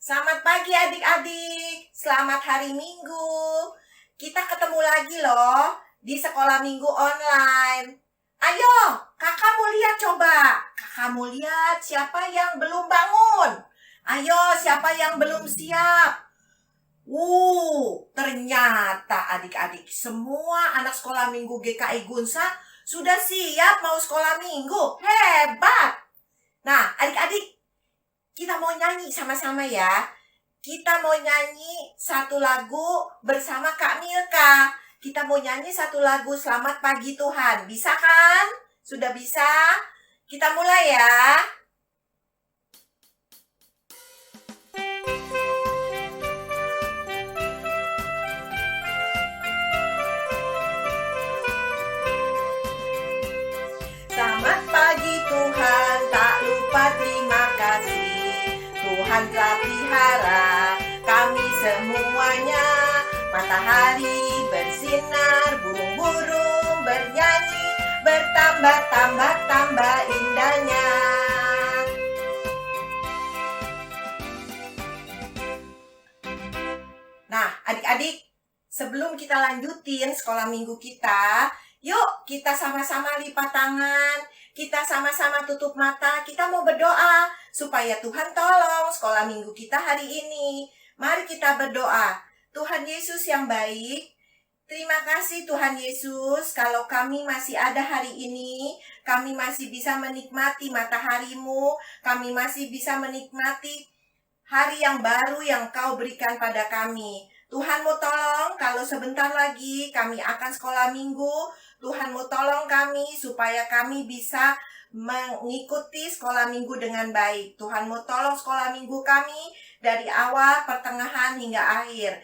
Selamat pagi adik-adik, selamat hari Minggu. Kita ketemu lagi loh di sekolah minggu online. Ayo, kakak mau lihat coba. Kakak mau lihat siapa yang belum bangun. Ayo, siapa yang belum siap? Ternyata adik-adik semua anak sekolah minggu GKI Gunsa sudah siap mau sekolah minggu. Hebat! Nah, adik-adik, kita mau nyanyi sama-sama ya. Kita mau nyanyi satu lagu bersama Kak Milka. Kita mau nyanyi satu lagu Selamat Pagi Tuhan. Bisa kan? Sudah bisa? Kita mulai ya. Selamat pagi Tuhan, tak lupa terima kasih. Tuhan telah pelihara kami semuanya. Matahari bersinar, burung-burung bernyanyi, bertambah-tambah indahnya. Nah, adik-adik, sebelum kita lanjutin sekolah minggu kita, yuk kita sama-sama lipat tangan, kita sama-sama tutup mata, kita mau berdoa supaya Tuhan tolong sekolah minggu kita hari ini. Mari kita berdoa. Tuhan Yesus yang baik, terima kasih Tuhan Yesus kalau kami masih ada hari ini, kami masih bisa menikmati matahari-Mu, kami masih bisa menikmati hari yang baru yang Kau berikan pada kami. Tuhan mau tolong kalau sebentar lagi kami akan sekolah minggu. Tuhan mau tolong kami supaya kami bisa mengikuti sekolah minggu dengan baik. Tuhan mau tolong sekolah minggu kami dari awal, pertengahan hingga akhir.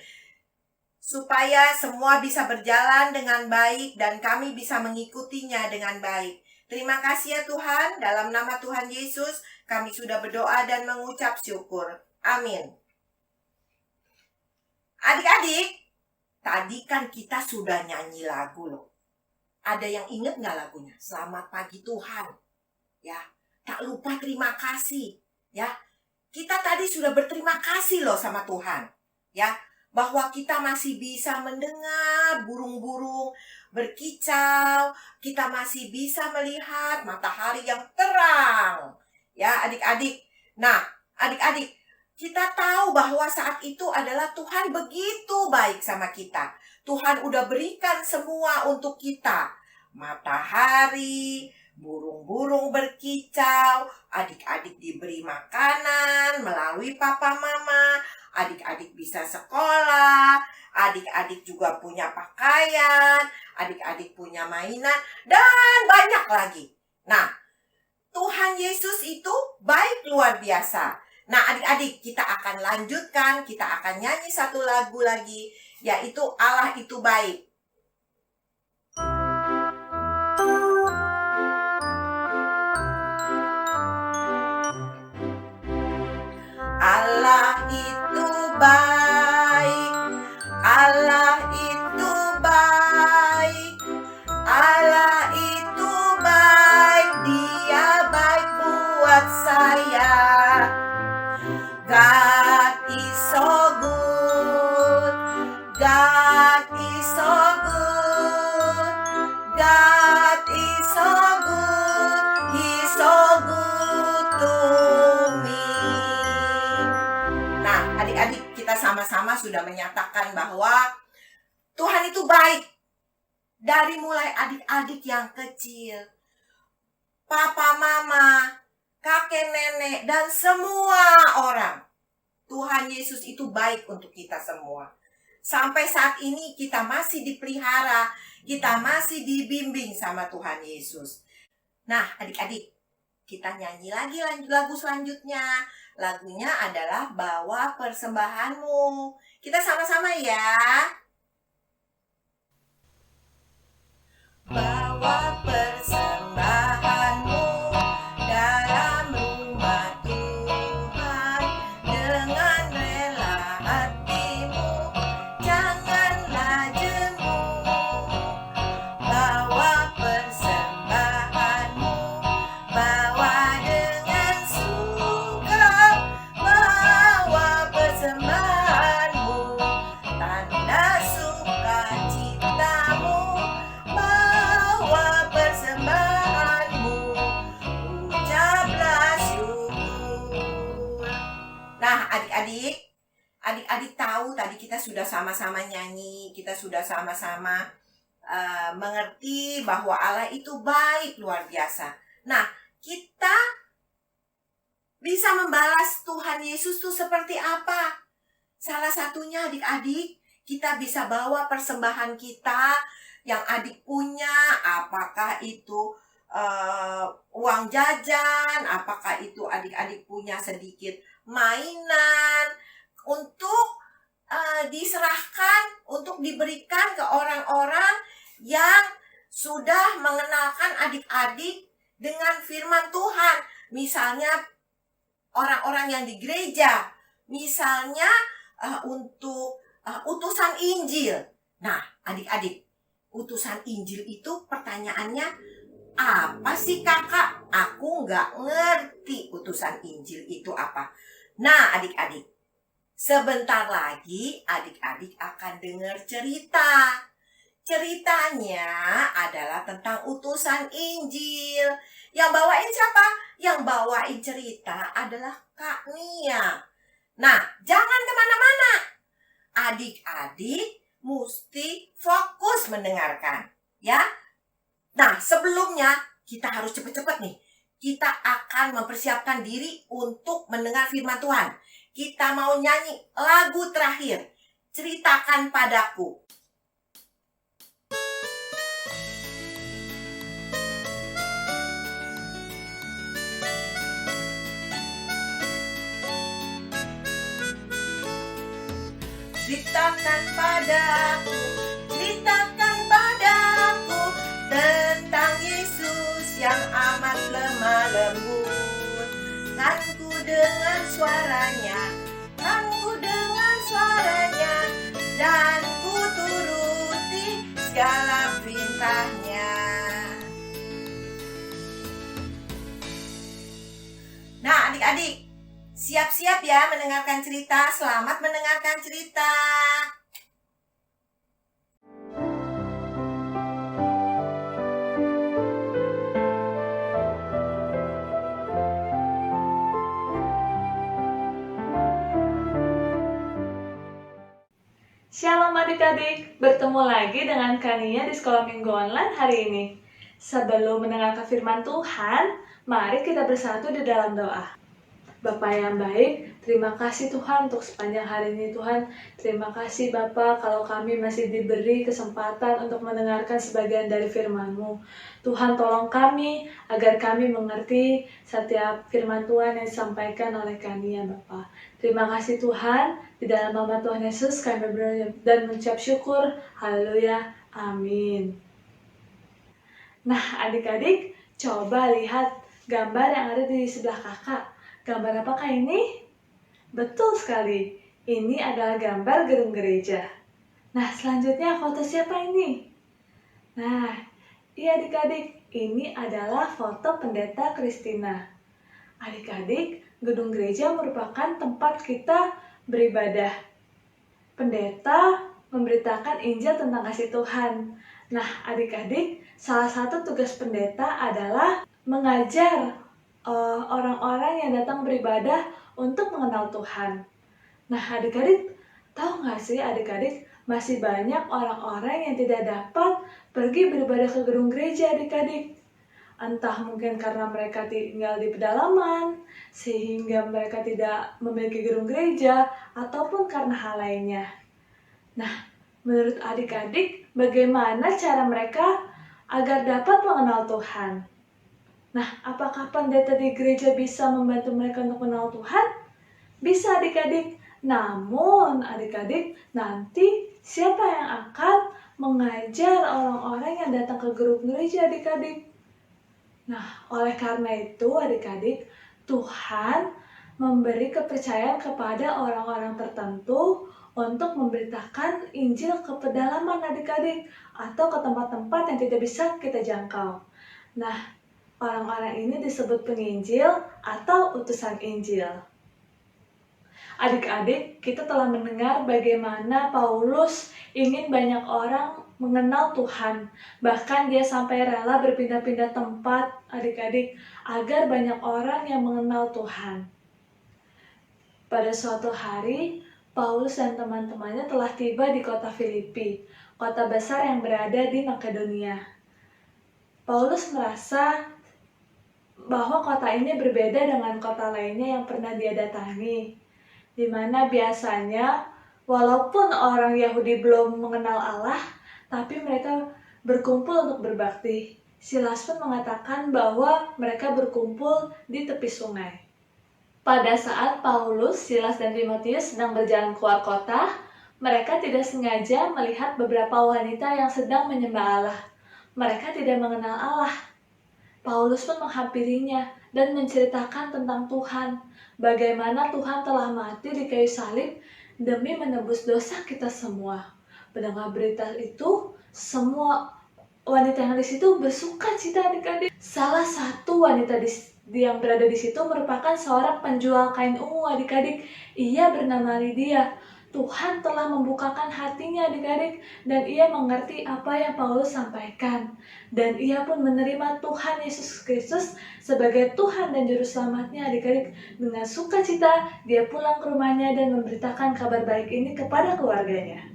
Supaya semua bisa berjalan dengan baik dan kami bisa mengikutinya dengan baik. Terima kasih ya Tuhan, dalam nama Tuhan Yesus kami sudah berdoa dan mengucap syukur. Amin. Adik-adik, tadi kan kita sudah nyanyi lagu loh. Ada yang ingat nggak lagunya? Selamat pagi Tuhan. Ya, tak lupa terima kasih. Ya, kita tadi sudah berterima kasih loh sama Tuhan. Ya, bahwa kita masih bisa mendengar burung-burung berkicau. Kita masih bisa melihat matahari yang terang. Ya, adik-adik. Nah, adik-adik, kita tahu bahwa saat itu adalah Tuhan begitu baik sama kita. Tuhan udah berikan semua untuk kita. Matahari, burung-burung berkicau, adik-adik diberi makanan melalui papa mama, adik-adik bisa sekolah, adik-adik juga punya pakaian, adik-adik punya mainan, dan banyak lagi. Nah, Tuhan Yesus itu baik luar biasa. Nah, adik-adik, kita akan lanjutkan, kita akan nyanyi satu lagu lagi, yaitu Allah itu baik. Allah itu baik, Allah itu baik, Allah itu baik, Dia baik buat saya. God is so good, God is so good, God is so good, He's so good to me. Nah, adik-adik, kita sama-sama sudah menyatakan bahwa Tuhan itu baik. Dari mulai adik-adik yang kecil, papa mama, kakek nenek, dan semua orang. Tuhan Yesus itu baik untuk kita semua. Sampai saat ini kita masih dipelihara, kita masih dibimbing sama Tuhan Yesus. Nah, adik-adik, kita nyanyi lagi lagu selanjutnya. Lagunya adalah Bawa Persembahanmu. Kita sama-sama ya. Bawa persembahanmu dalam rumah Tuhan dengan rela hatimu, janganlah jemu. Bawa persembahanmu, bawa dengan suka, bawa adik-adik, adik-adik tahu tadi kita sudah sama-sama nyanyi, kita sudah sama-sama mengerti bahwa Allah itu baik luar biasa. Nah, kita bisa membalas Tuhan Yesus itu seperti apa? Salah satunya adik-adik, kita bisa bawa persembahan kita yang adik punya, apakah itu uang jajan, apakah itu adik-adik punya sedikit mainan, untuk diserahkan, untuk diberikan ke orang-orang yang sudah mengenalkan adik-adik dengan firman Tuhan. Misalnya orang-orang yang di gereja, misalnya untuk utusan Injil. Nah, adik-adik, utusan Injil itu pertanyaannya, apa sih kakak? Aku nggak ngerti utusan Injil itu apa. Nah, adik-adik, sebentar lagi adik-adik akan dengar cerita. Ceritanya adalah tentang utusan Injil. Yang bawain siapa? Yang bawain cerita adalah Kak Nia. Nah, jangan kemana-mana. Adik-adik mesti fokus mendengarkan, ya. Nah, sebelumnya kita harus cepat-cepat nih. Kita akan mempersiapkan diri untuk mendengar firman Tuhan. Kita mau nyanyi lagu terakhir, Ceritakan Padaku. Ceritakan padaku tentang Yesus yang amat lemah lembut. Kan ku dengar suaranya, dan ku turuti segala perintahnya. Nah, adik-adik, siap-siap ya mendengarkan cerita. Selamat mendengarkan cerita. Shalom adik-adik, bertemu lagi dengan Kania di Sekolah Minggu Online hari ini. Sebelum mendengarkan firman Tuhan, mari kita bersatu di dalam doa. Bapa yang baik, terima kasih Tuhan untuk sepanjang hari ini Tuhan. Terima kasih Bapa kalau kami masih diberi kesempatan untuk mendengarkan sebagian dari firman-Mu. Tuhan tolong kami agar kami mengerti setiap firman Tuhan yang disampaikan oleh Kania Bapa. Terima kasih Tuhan, di dalam nama Tuhan Yesus kami berdoa dan mengucap syukur. Haleluya, amin. Nah adik-adik, coba lihat gambar yang ada di sebelah kakak. Gambar apakah ini? Betul sekali, ini adalah gambar gedung gereja. Nah selanjutnya foto siapa ini? Nah, iya adik-adik, ini adalah foto pendeta Christina. Adik-adik, gedung gereja merupakan tempat kita beribadah. Pendeta memberitakan Injil tentang kasih Tuhan. Nah, adik-adik, salah satu tugas pendeta adalah mengajar orang-orang yang datang beribadah untuk mengenal Tuhan. Nah, adik-adik, tahu nggak sih adik-adik, masih banyak orang-orang yang tidak dapat pergi beribadah ke gedung gereja adik-adik. Entah mungkin karena mereka tinggal di pedalaman, sehingga mereka tidak memiliki gedung gereja, ataupun karena hal lainnya. Nah, menurut adik-adik, bagaimana cara mereka agar dapat mengenal Tuhan? Nah, apakah pendeta di gereja bisa membantu mereka untuk mengenal Tuhan? Bisa adik-adik. Namun adik-adik, nanti siapa yang akan mengajar orang-orang yang datang ke gedung gereja adik-adik? Nah, oleh karena itu adik-adik, Tuhan memberi kepercayaan kepada orang-orang tertentu untuk memberitakan Injil ke pedalaman adik-adik atau ke tempat-tempat yang tidak bisa kita jangkau. Nah, orang-orang ini disebut penginjil atau utusan Injil. Adik-adik, kita telah mendengar bagaimana Paulus ingin banyak orang mengenal Tuhan. Bahkan dia sampai rela berpindah-pindah tempat adik-adik agar banyak orang yang mengenal Tuhan. Pada suatu hari, Paulus dan teman-temannya telah tiba di kota Filipi, kota besar yang berada di Makedonia. Paulus merasa bahwa kota ini berbeda dengan kota lainnya yang pernah dia datangi, di mana biasanya walaupun orang Yahudi belum mengenal Allah, tapi mereka berkumpul untuk berbakti. Silas pun mengatakan bahwa mereka berkumpul di tepi sungai. Pada saat Paulus, Silas, dan Timotius sedang berjalan keluar kota, mereka tidak sengaja melihat beberapa wanita yang sedang menyembah Allah. Mereka tidak mengenal Allah. Paulus pun menghampirinya dan menceritakan tentang Tuhan, bagaimana Tuhan telah mati di kayu salib demi menebus dosa kita semua. Mendengar berita itu, semua wanita yang di situ bersuka cita adik-adik. Salah satu wanita yang berada di situ merupakan seorang penjual kain ungu adik-adik. Ia bernama Lydia. Tuhan telah membukakan hatinya adik-adik dan ia mengerti apa yang Paulus sampaikan. Dan ia pun menerima Tuhan Yesus Kristus sebagai Tuhan dan Juru Selamatnya adik-adik. Dengan sukacita dia pulang ke rumahnya dan memberitakan kabar baik ini kepada keluarganya.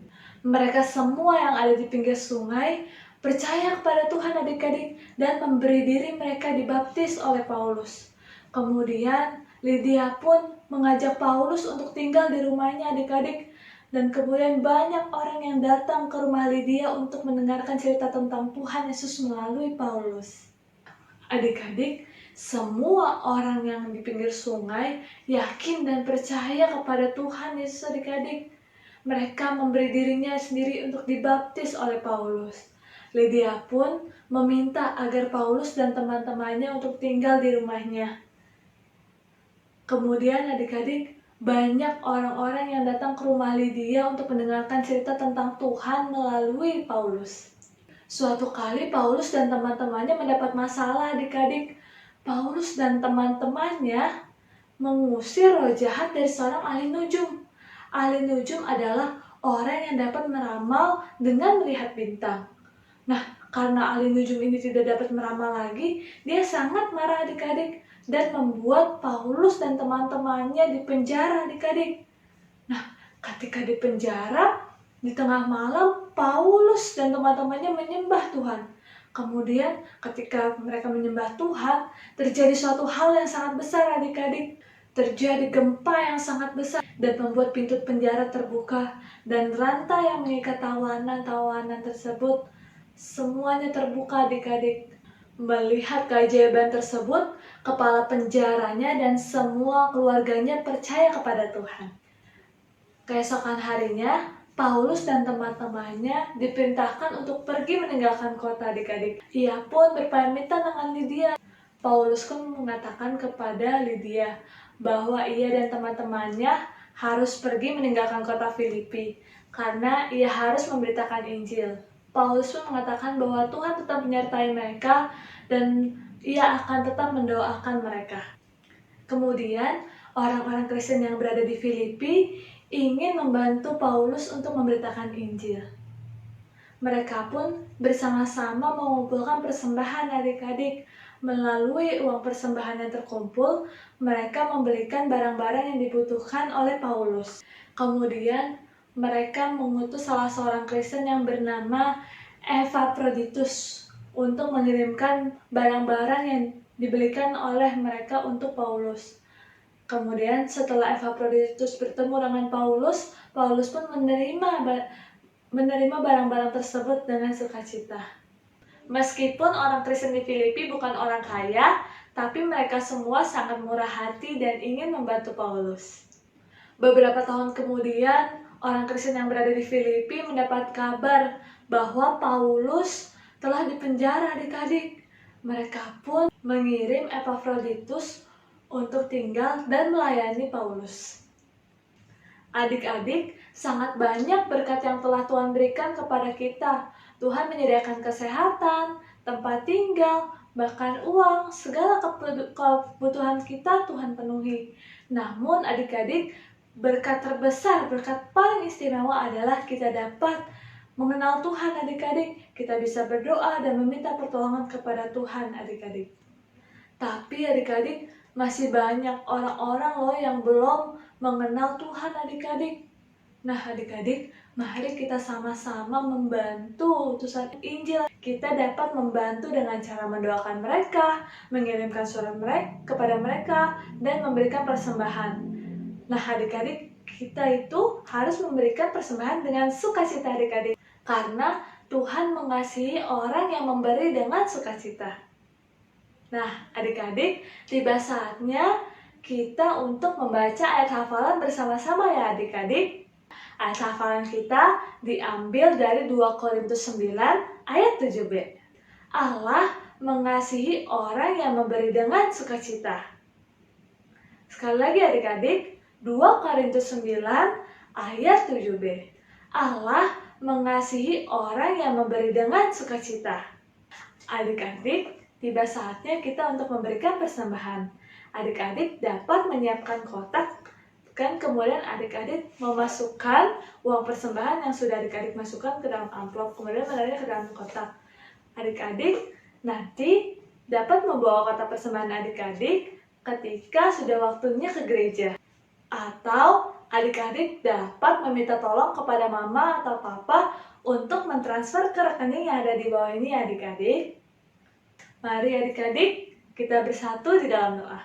Mereka semua yang ada di pinggir sungai percaya kepada Tuhan adik-adik dan memberi diri mereka dibaptis oleh Paulus. Kemudian Lydia pun mengajak Paulus untuk tinggal di rumahnya adik-adik. Dan kemudian banyak orang yang datang ke rumah Lydia untuk mendengarkan cerita tentang Tuhan Yesus melalui Paulus. Adik-adik, semua orang yang di pinggir sungai yakin dan percaya kepada Tuhan Yesus adik-adik. Mereka memberi dirinya sendiri untuk dibaptis oleh Paulus. Lydia pun meminta agar Paulus dan teman-temannya untuk tinggal di rumahnya. Kemudian adik-adik, banyak orang-orang yang datang ke rumah Lydia untuk mendengarkan cerita tentang Tuhan melalui Paulus. Suatu kali Paulus dan teman-temannya mendapat masalah adik-adik. Paulus dan teman-temannya mengusir roh jahat dari seorang ahli nujum. Ahli nujum adalah orang yang dapat meramal dengan melihat bintang. Nah, karena ahli nujum ini tidak dapat meramal lagi, dia sangat marah adik-adik dan membuat Paulus dan teman-temannya dipenjara adik-adik. Nah, ketika dipenjara, di tengah malam Paulus dan teman-temannya menyembah Tuhan. Kemudian ketika mereka menyembah Tuhan, terjadi suatu hal yang sangat besar adik-adik. Terjadi gempa yang sangat besar dan membuat pintu penjara terbuka dan rantai yang mengikat tawanan-tawanan tersebut semuanya terbuka adik-adik. Melihat keajaiban tersebut, kepala penjaranya dan semua keluarganya percaya kepada Tuhan. Keesokan harinya, Paulus dan teman-temannya diperintahkan untuk pergi meninggalkan kota adik-adik. Ia pun berpamitan dengan Lydia. Paulus pun mengatakan kepada Lydia bahwa ia dan teman-temannya harus pergi meninggalkan kota Filipi karena ia harus memberitakan Injil. Paulus pun mengatakan bahwa Tuhan tetap menyertai mereka dan ia akan tetap mendoakan mereka. Kemudian, orang-orang Kristen yang berada di Filipi ingin membantu Paulus untuk memberitakan Injil. Mereka pun bersama-sama mengumpulkan persembahan adik-adik. Melalui uang persembahan yang terkumpul, mereka membelikan barang-barang yang dibutuhkan oleh Paulus. Kemudian, mereka mengutus salah seorang Kristen yang bernama Epaphroditus untuk mengirimkan barang-barang yang dibelikan oleh mereka untuk Paulus. Kemudian setelah Epaphroditus bertemu dengan Paulus, Paulus pun menerima barang-barang tersebut dengan sukacita. Meskipun orang Kristen di Filipi bukan orang kaya, tapi mereka semua sangat murah hati dan ingin membantu Paulus. Beberapa tahun kemudian, orang Kristen yang berada di Filipi mendapat kabar bahwa Paulus telah dipenjara adik-adik. Mereka pun mengirim Epaphroditus untuk tinggal dan melayani Paulus. Adik-adik, sangat banyak berkat yang telah Tuhan berikan kepada kita. Tuhan menyediakan kesehatan, tempat tinggal, bahkan uang, segala kebutuhan kita Tuhan penuhi. Namun adik-adik, berkat terbesar, berkat paling istimewa adalah kita dapat mengenal Tuhan adik-adik. Kita bisa berdoa dan meminta pertolongan kepada Tuhan adik-adik. Tapi adik-adik, masih banyak orang-orang loh yang belum mengenal Tuhan adik-adik. Nah adik-adik, mari kita sama-sama membantu utusan Injil. Kita dapat membantu dengan cara mendoakan mereka, mengirimkan surat kepada mereka, dan memberikan persembahan. Nah adik-adik, kita itu harus memberikan persembahan dengan sukacita adik-adik. Karena Tuhan mengasihi orang yang memberi dengan sukacita. Nah adik-adik, tiba saatnya kita untuk membaca ayat hafalan bersama-sama ya adik-adik. Ayat hafalan kita diambil dari 2 Korintus 9 ayat 7b. Allah mengasihi orang yang memberi dengan sukacita. Sekali lagi adik-adik, 2 Korintus 9 ayat 7b. Allah mengasihi orang yang memberi dengan sukacita. Adik-adik, tiba saatnya kita untuk memberikan persembahan. Adik-adik dapat menyiapkan kotak, kan kemudian adik-adik memasukkan uang persembahan yang sudah adik-adik masukkan ke dalam amplop, kemudian menaruhnya ke dalam kotak. Adik-adik nanti dapat membawa kotak persembahan adik-adik ketika sudah waktunya ke gereja. Atau adik-adik dapat meminta tolong kepada mama atau papa untuk mentransfer ke rekening yang ada di bawah ini adik-adik. Mari adik-adik kita bersatu di dalam doa.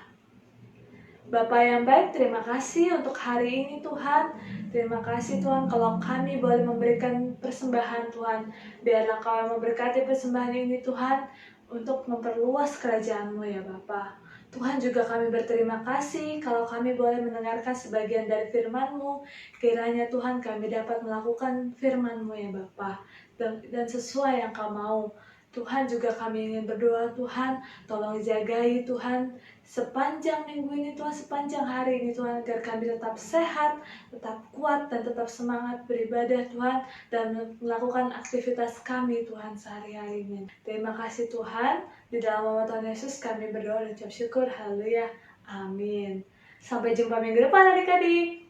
Bapa yang baik, terima kasih untuk hari ini Tuhan. Terima kasih Tuhan kalau kami boleh memberikan persembahan Tuhan. Biarlah Kau yang memberkati persembahan ini Tuhan untuk memperluas kerajaan-Mu ya Bapa. Tuhan juga kami berterima kasih kalau kami boleh mendengarkan sebagian dari firman-Mu. Kiranya Tuhan kami dapat melakukan firman-Mu ya Bapa. Dan sesuai yang Kau mau. Tuhan juga kami ingin berdoa Tuhan, tolong jagai Tuhan sepanjang minggu ini Tuhan, sepanjang hari ini Tuhan, agar kami tetap sehat, tetap kuat, dan tetap semangat beribadah Tuhan, dan melakukan aktivitas kami Tuhan sehari-hari ini. Terima kasih Tuhan, di dalam nama Tuhan Yesus kami berdoa dan ucap syukur, haleluya, amin. Sampai jumpa minggu depan adik-adik.